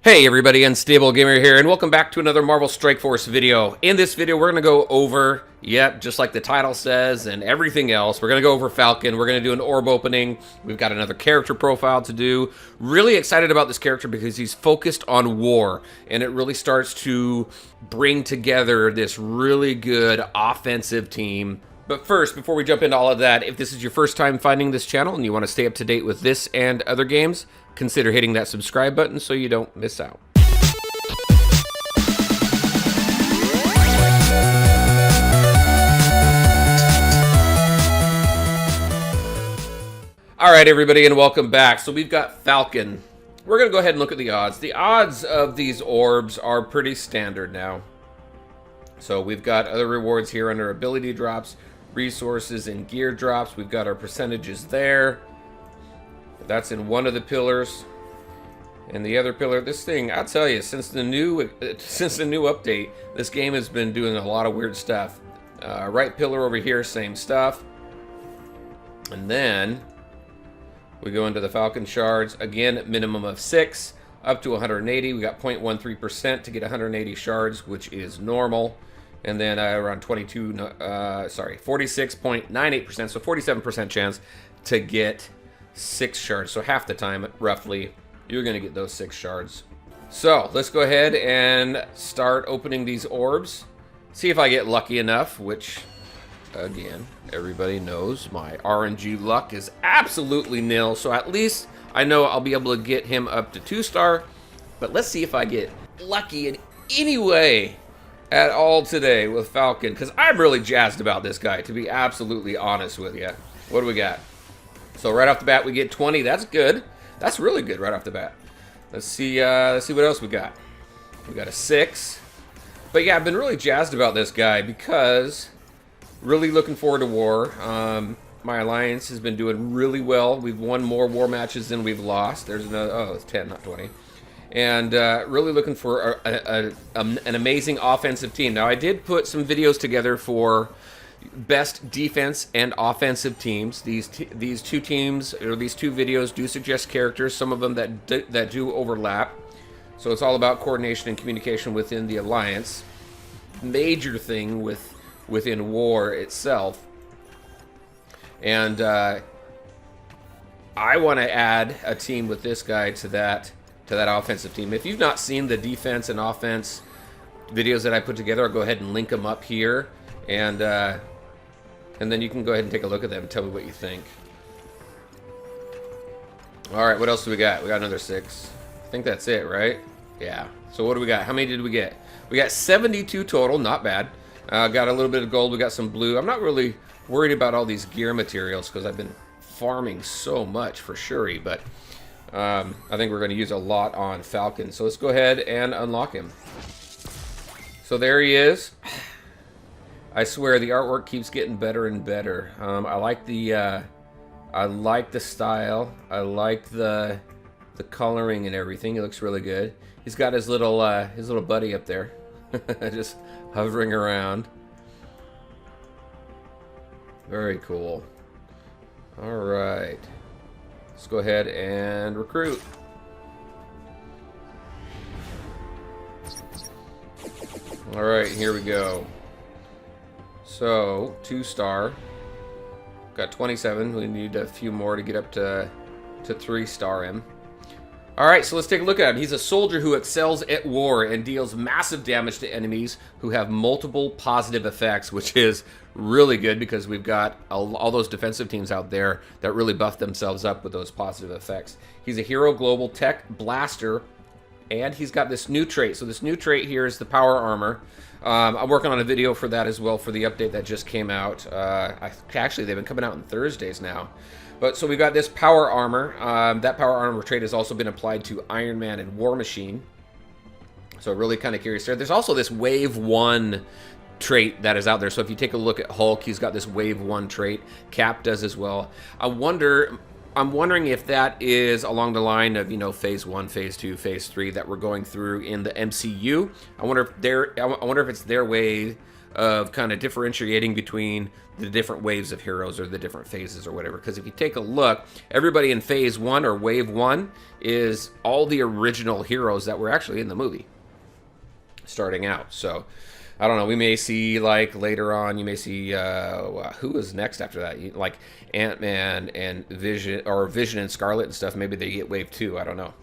Hey everybody, Unstable Gamer here, and welcome back to another Marvel Strike Force video. In this video, we're going to go over, just like the title says, and everything else. We're going to go over Falcon, we're going to do an orb opening, we've got another character profile to do. Really excited about this character because he's focused on war, and it really starts to bring together this really good offensive team. But first, before we jump into all of that, if this is your first time finding this channel and you want to stay up to date with this and other games, consider hitting that subscribe button so you don't miss out. Alright everybody, and welcome back. So we've got Falcon. We're going to go ahead and look at the odds. The odds of these orbs are pretty standard now. So we've got other rewards here under ability drops, resources, and gear drops. We've got our percentages there. That's in one of the pillars. And the other pillar, this thing, I'll tell you, since the new update, this game has been doing a lot of weird stuff. Right pillar over here, same stuff. And then we go into the Falcon shards. Again, minimum of 6, up to 180. We got 0.13% to get 180 shards, which is normal. And then around 46.98%, so 47% chance to get 6 shards. So half the time, roughly, you're going to get those 6 shards. So let's go ahead and start opening these orbs. See if I get lucky enough, which, again, everybody knows my RNG luck is absolutely nil. So at least I know I'll be able to get him up to 2-star. But let's see if I get lucky in any way at all today with Falcon, because I'm really jazzed about this guy, to be absolutely honest with you. What do we got? So right off the bat, we get 20. That's good. That's really good right off the bat. Let's see what else we got. We got a 6. But yeah, I've been really jazzed about this guy because really looking forward to war. My alliance has been doing really well. We've won more war matches than we've lost. There's another, oh, it's 10, not 20. And really looking for an amazing offensive team. Now, I did put some videos together for best defense and offensive teams. These two teams, or these two videos, do suggest characters, some of them that do overlap. So it's all about coordination and communication within the alliance. Major thing within war itself. And I want to add a team with this guy to that offensive team. If you've not seen the defense and offense videos that I put together, I'll go ahead and link them up here, and then you can go ahead and take a look at them and tell me what you think. All right, what else do we got? We got another 6. I think that's it, right? Yeah. So what do we got? How many did we get? We got 72 total, not bad. Got a little bit of gold. We got some blue. I'm not really worried about all these gear materials because I've been farming so much for Shuri, but I think we're going to use a lot on Falcon. So let's go ahead and unlock him. So there he is. I swear the artwork keeps getting better and better. I like the style. I like the coloring and everything. It looks really good. He's got his little buddy up there, just hovering around. Very cool. All right. Let's go ahead and recruit. All right, here we go. So, 2-star. Got 27. We need a few more to get up to 3-star him. All right, so let's take a look at him. He's a soldier who excels at war and deals massive damage to enemies who have multiple positive effects, which is really good because we've got all those defensive teams out there that really buff themselves up with those positive effects. He's a hero global tech blaster, and he's got this new trait. So this new trait here is the power armor. I'm working on a video for that as well for the update that just came out. Actually, they've been coming out on Thursdays now. But so we got this power armor. That power armor trait has also been applied to Iron Man and War Machine. So really kind of curious there. There's also this Wave 1 trait that is out there. So if you take a look at Hulk, he's got this Wave 1 trait. Cap does as well. I'm wondering if that is along the line of, phase 1, phase 2, phase 3 that we're going through in the MCU. I wonder if it's their way of kind of differentiating between the different waves of heroes or the different phases or whatever. Because if you take a look, everybody in phase 1 or wave 1 is all the original heroes that were actually in the movie starting out. So I don't know, we may see, like, later on, you may see who is next after that, like Ant-Man and Vision, or Vision and Scarlet and stuff. Maybe they get wave 2, I don't know.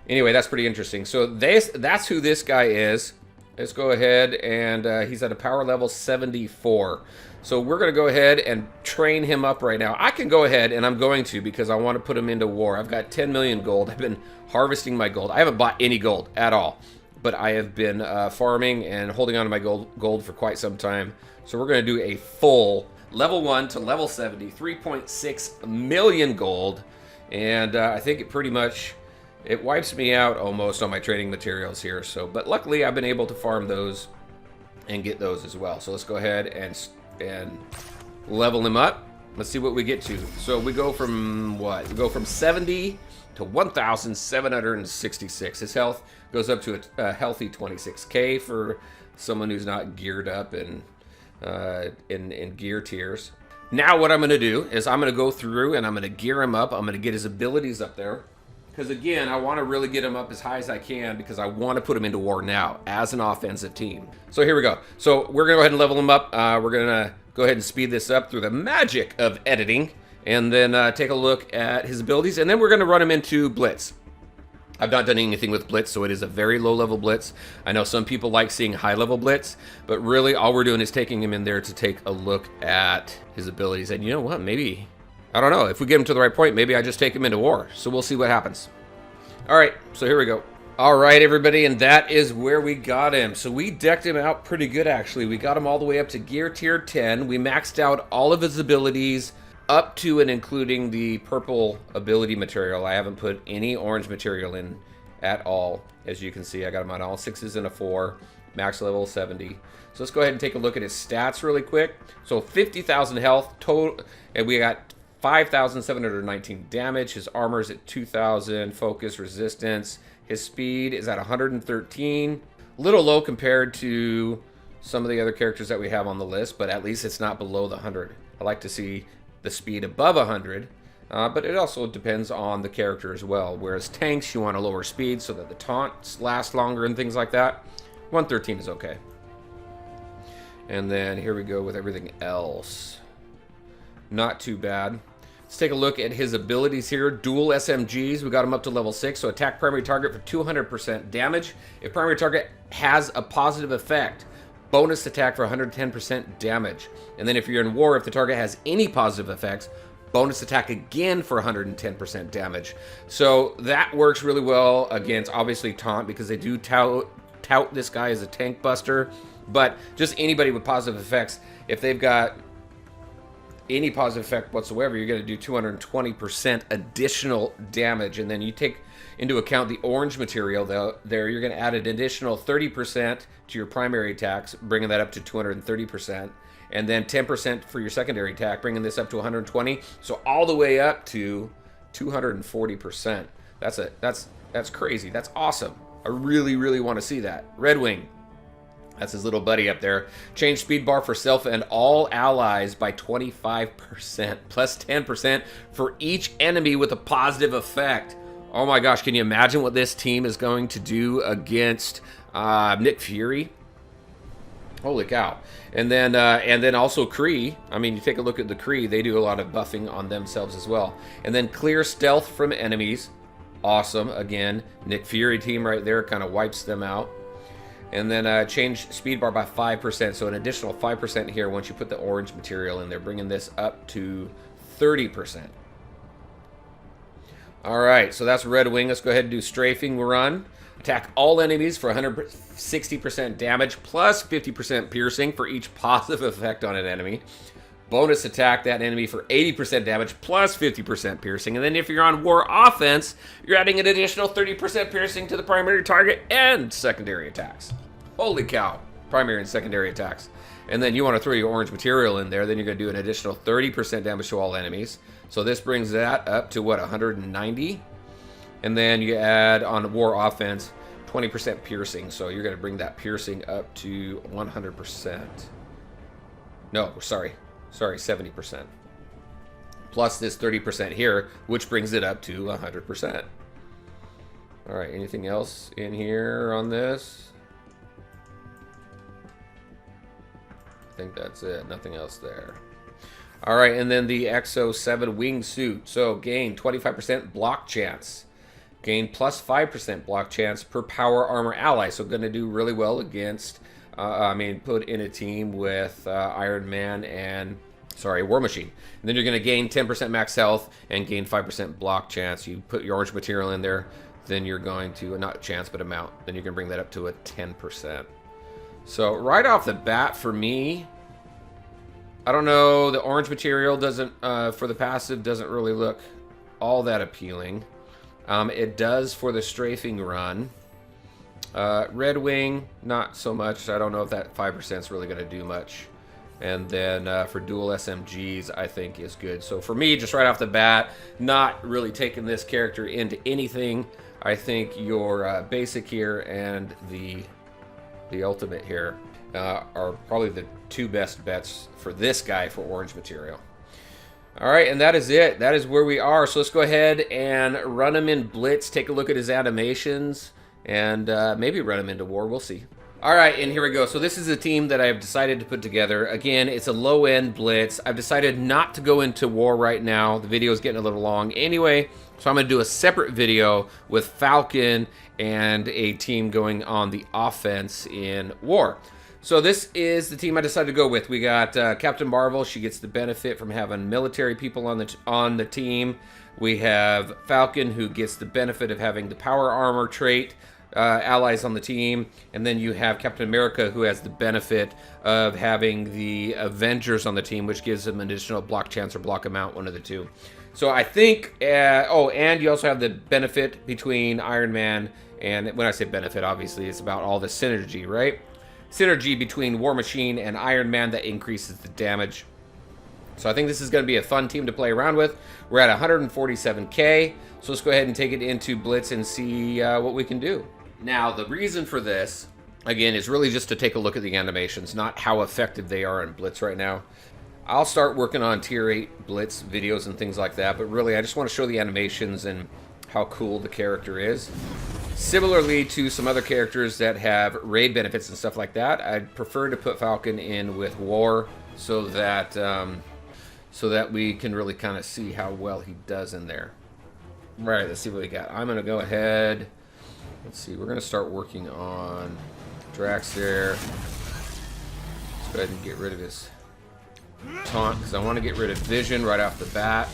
Anyway, that's pretty interesting. So that's who this guy is. Let's go ahead, and he's at a power level 74. So we're going to go ahead and train him up right now. I can go ahead, and I'm going to, because I want to put him into war. I've got 10 million gold. I've been harvesting my gold. I haven't bought any gold at all, but I have been farming and holding on to my gold for quite some time. So we're going to do a full level 1 to level 70, 3.6 million gold. And I think it pretty much, it wipes me out almost on my trading materials here. So, but luckily I've been able to farm those and get those as well. So let's go ahead and level him up. Let's see what we get to. So we go from what? We go from 70 to 1,766. His health goes up to a healthy 26k for someone who's not geared up in gear tiers. Now what I'm going to do is I'm going to go through and I'm going to gear him up. I'm going to get his abilities up there. Because again, I want to really get him up as high as I can, because I want to put him into war now as an offensive team. So here we go. So we're going to go ahead and level him up. We're going to go ahead and speed this up through the magic of editing, and then take a look at his abilities, and then we're going to run him into Blitz. I've not done anything with Blitz, so it is a very low-level Blitz. I know some people like seeing high-level Blitz, but really all we're doing is taking him in there to take a look at his abilities. And you know what? Maybe, I don't know, if we get him to the right point, maybe I just take him into war. So we'll see what happens. All right, so here we go. All right, everybody, and that is where we got him. So we decked him out pretty good, actually. We got him all the way up to gear tier 10. We maxed out all of his abilities up to and including the purple ability material. I haven't put any orange material in at all. As you can see, I got him on all 6s and a 4, max level 70. So let's go ahead and take a look at his stats really quick. So 50,000 health total, and we got 5,719 damage. His armor's at 2,000, focus, resistance. His speed is at 113. A little low compared to some of the other characters that we have on the list, but at least it's not below the 100. I like to see the speed above 100, but it also depends on the character as well. Whereas tanks, you want a lower speed so that the taunts last longer and things like that. 113 is okay. And then here we go with everything else. Not too bad. Let's take a look at his abilities here. Dual SMGs, we got him up to level 6. So attack primary target for 200% damage. If primary target has a positive effect, bonus attack for 110% damage. And then if you're in war, if the target has any positive effects, bonus attack again for 110% damage. So that works really well against, obviously, taunt, because they do tout this guy as a tank buster. But just anybody with positive effects, if they've got any positive effect whatsoever, you're going to do 220% additional damage. And then you take into account the orange material there, you're going to add an additional 30% to your primary attacks, bringing that up to 230%, and then 10% for your secondary attack, bringing this up to 120. So all the way up to 240%. That's crazy. That's awesome. I really want to see that. Red Wing. That's his little buddy up there. Change speed bar for self and all allies by 25%, plus 10% for each enemy with a positive effect. Oh my gosh, can you imagine what this team is going to do against Nick Fury? Holy cow. And then also Kree. I mean, you take a look at the Kree, they do a lot of buffing on themselves as well. And then clear stealth from enemies. Awesome. Again, Nick Fury team right there kind of wipes them out. And then change speed bar by 5%, so an additional 5% here once you put the orange material in there, bringing this up to 30%. All right, so that's Red Wing. Let's go ahead and do Strafing Run. Attack all enemies for 160% damage, plus 50% piercing for each positive effect on an enemy. Bonus attack that enemy for 80% damage, plus 50% piercing. And then if you're on War Offense, you're adding an additional 30% piercing to the primary target and secondary attacks. Holy cow, primary and secondary attacks. And then you want to throw your orange material in there, then you're going to do an additional 30% damage to all enemies. So this brings that up to, what, 190? And then you add on War Offense 20% piercing, so you're going to bring that piercing up to 100%. No, sorry, 70%. Plus this 30% here, which brings it up to 100%. All right, anything else in here on this? I think that's it, nothing else there. All right, and then the XO7 wingsuit. So gain 25% block chance. Gain plus 5% block chance per power armor ally. So going to do really well against, put in a team with Iron Man and, War Machine. And then you're going to gain 10% max health and gain 5% block chance. You put your orange material in there, then you're going to, not chance, but amount. Then you can bring that up to a 10%. So right off the bat for me, I don't know, the orange material doesn't, for the passive, doesn't really look all that appealing. It does for the strafing run. Red Wing, not so much. I don't know if that 5% is really going to do much. And then for dual SMGs, I think is good. So for me, just right off the bat, not really taking this character into anything. I think your basic here and the ultimate here are probably the two best bets for this guy for orange material. All right, and that is it. That is where we are. So let's go ahead and run him in Blitz, take a look at his animations, and maybe run him into war. We'll see. All right, and here we go. So this is a team that I've decided to put together. Again, it's a low-end Blitz. I've decided not to go into war right now. The video is getting a little long anyway, so I'm going to do a separate video with Falcon and a team going on the offense in war. So this is the team I decided to go with. We got Captain Marvel. She gets the benefit from having military people on the team. We have Falcon, who gets the benefit of having the power armor trait allies on the team. And then you have Captain America, who has the benefit of having the Avengers on the team, which gives them an additional block chance or block amount, one of the two. So I think, and you also have the benefit between Iron Man, and when I say benefit, obviously it's about all the synergy, right? Synergy between War Machine and Iron Man that increases the damage. So I think this is going to be a fun team to play around with. We're at 147k, so let's go ahead and take it into Blitz and see what we can do. Now, the reason for this, again, is really just to take a look at the animations, not how effective they are in Blitz right now. I'll start working on Tier 8 Blitz videos and things like that, but really I just want to show the animations and how cool the character is. Similarly to some other characters that have raid benefits and stuff like that, I'd prefer to put Falcon in with War so that we can really kind of see how well he does in there. All right, let's see what we got. I'm going to go ahead. Let's see. We're going to start working on Drax there. Let's go ahead and get rid of his taunt because I want to get rid of Vision right off the bat.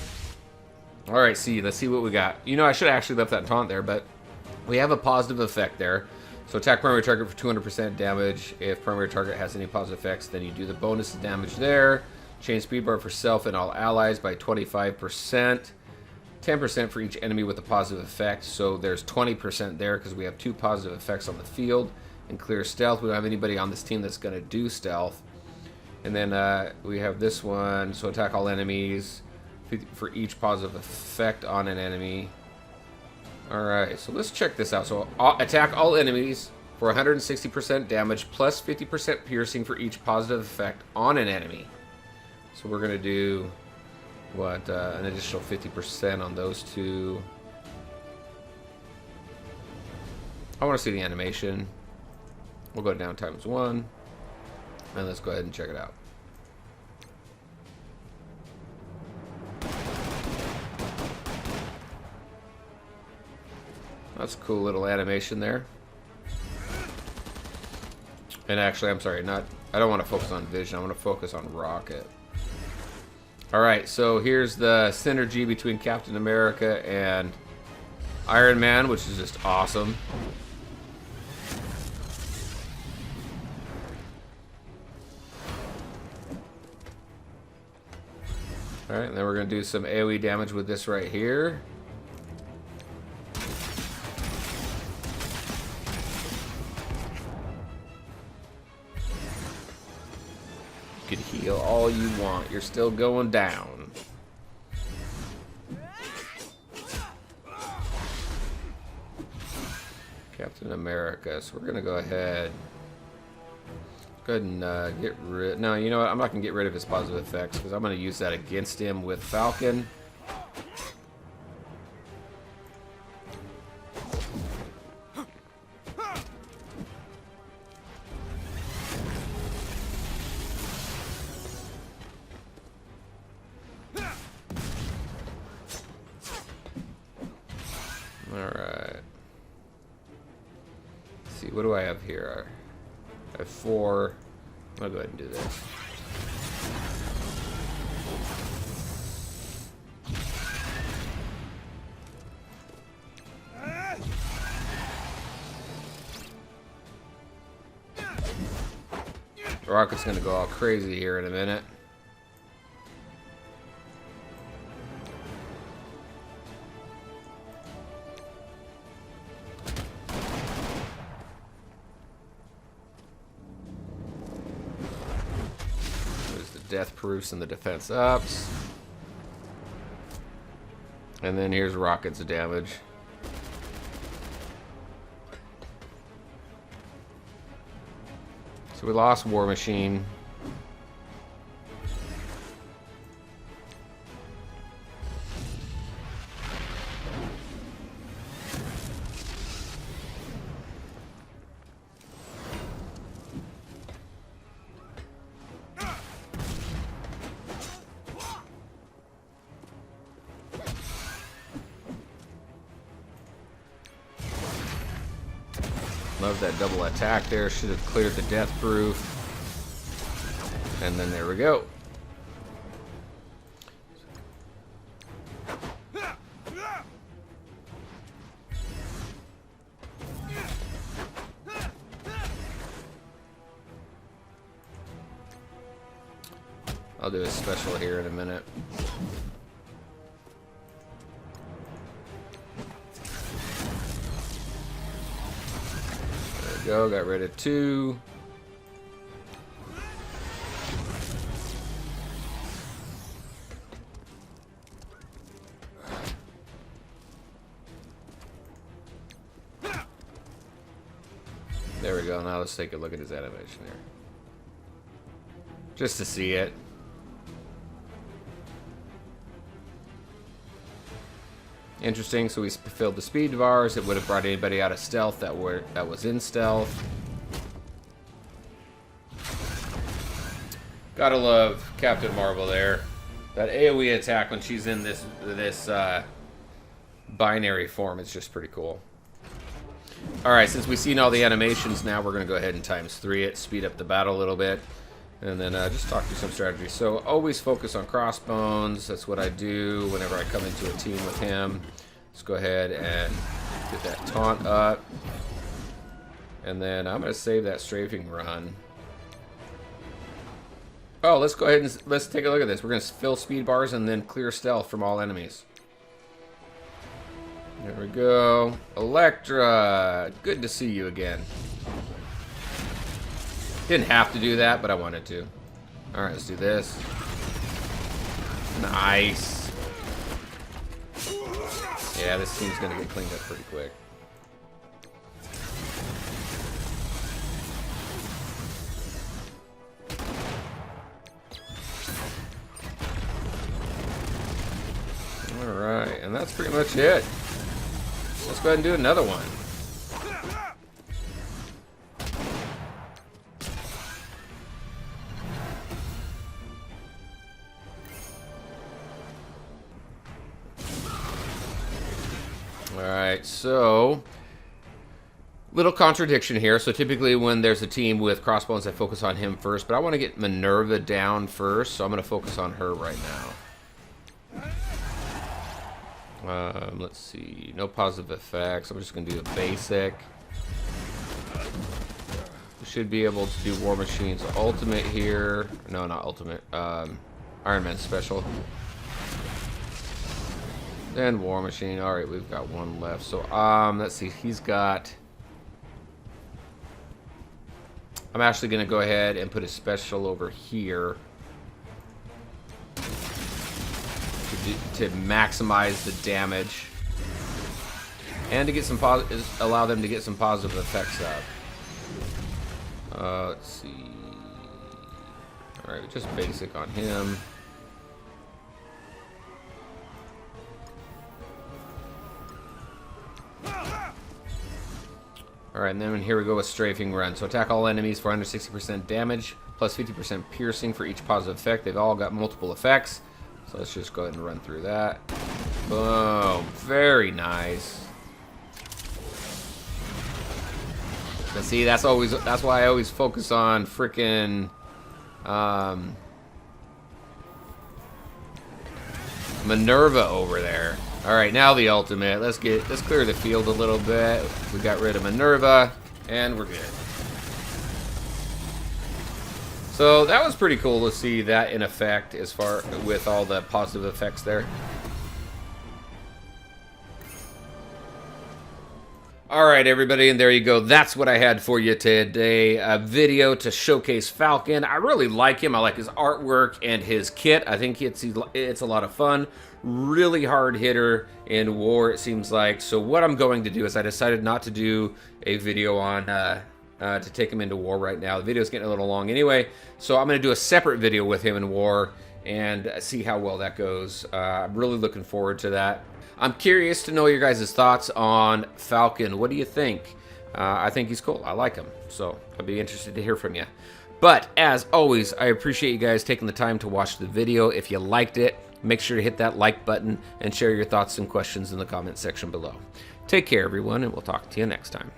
All right, let's see what we got. You know, I should have actually left that taunt there, but we have a positive effect there. So attack primary target for 200% damage. If primary target has any positive effects, then you do the bonus damage there. Change speed bar for self and all allies by 25%. 10% for each enemy with a positive effect. So there's 20% there because we have two positive effects on the field. And clear stealth. We don't have anybody on this team that's going to do stealth. And then we have this one. So attack all enemies for each positive effect on an enemy. Alright, so let's check this out. So attack all enemies for 160% damage plus 50% piercing for each positive effect on an enemy. So we're going to do, what, an additional 50% on those two. I want to see the animation. We'll go down ×1. And let's go ahead and check it out. That's a cool little animation there. And actually, I'm sorry, I don't want to focus on Vision. I want to focus on Rocket. Alright, so here's the synergy between Captain America and Iron Man, which is just awesome. Alright, and then we're going to do some AoE damage with this right here. You can heal all you want. You're still going down. Captain Captain America. So we're going to go ahead. Go ahead and get rid... No, you know what? I'm not going to get rid of his positive effects because I'm going to use that against him with Falcon. Alright. Let's see, what do I have here? I have 4. I'll go ahead and do this. The rocket's gonna go all crazy here in a minute. Death proofs and the defense ups. And then here's rockets damage. So we lost War Machine. Love that double attack there. Should have cleared the death proof. And then there we go. I'll do a special here in a minute. Go, got rid of 2. There we go. Now let's take a look at his animation here. Just to see it. Interesting, so we filled the speed bars. It would have brought anybody out of stealth that was in stealth. Gotta love Captain Marvel there. That AoE attack when she's in this binary form is just pretty cool. Alright, since we've seen all the animations now, we're going to go ahead and ×3 it, speed up the battle a little bit, and then just talk through some strategies. So always focus on Crossbones. That's what I do whenever I come into a team with him. Let's go ahead and get that taunt up. And then I'm going to save that strafing run. Oh, let's go ahead and let's take a look at this. We're going to fill speed bars and then clear stealth from all enemies. There we go. Elektra, good to see you again. Didn't have to do that, but I wanted to. Alright, let's do this. Nice. Yeah, this team's going to get cleaned up pretty quick. Alright, and that's pretty much it. Let's go ahead and do another one. Alright, so little contradiction here. So typically when there's a team with Crossbones, I focus on him first, but I want to get Minerva down first, so I'm going to focus on her right now. Let's see, no positive effects. I'm just going to do a basic. We should be able to do War Machine's ultimate here. No, not ultimate. Iron Man special. And War Machine. Alright, we've got one left. So, let's see. He's got... I'm actually going to go ahead and put a special over here to maximize the damage. and to get some allow them to get some positive effects up. Let's see. All right, just basic on him. Alright, and then here we go with Strafing Run. So attack all enemies for under 60% damage, plus 50% piercing for each positive effect. They've all got multiple effects. So let's just go ahead and run through that. Boom. Very nice. But see, that's why I always focus on frickin' Minerva over there. Alright, now the ultimate. Let's clear the field a little bit. We got rid of Minerva, and we're good. So that was pretty cool to see that in effect as far with all the positive effects there. Alright everybody, and there you go. That's what I had for you today. A video to showcase Falcon. I really like him. I like his artwork and his kit. I think it's a lot of fun. Really hard hitter in war, it seems like. So what I'm going to do is I decided not to do a video on to take him into war right now. The video's getting a little long anyway. So I'm going to do a separate video with him in war and see how well that goes. I'm really looking forward to that. I'm curious to know your guys' thoughts on Falcon. What do you think? I think he's cool. I like him. So I'd be interested to hear from you. But as always, I appreciate you guys taking the time to watch the video. If you liked it, make sure to hit that like button and share your thoughts and questions in the comment section below. Take care, everyone, and we'll talk to you next time.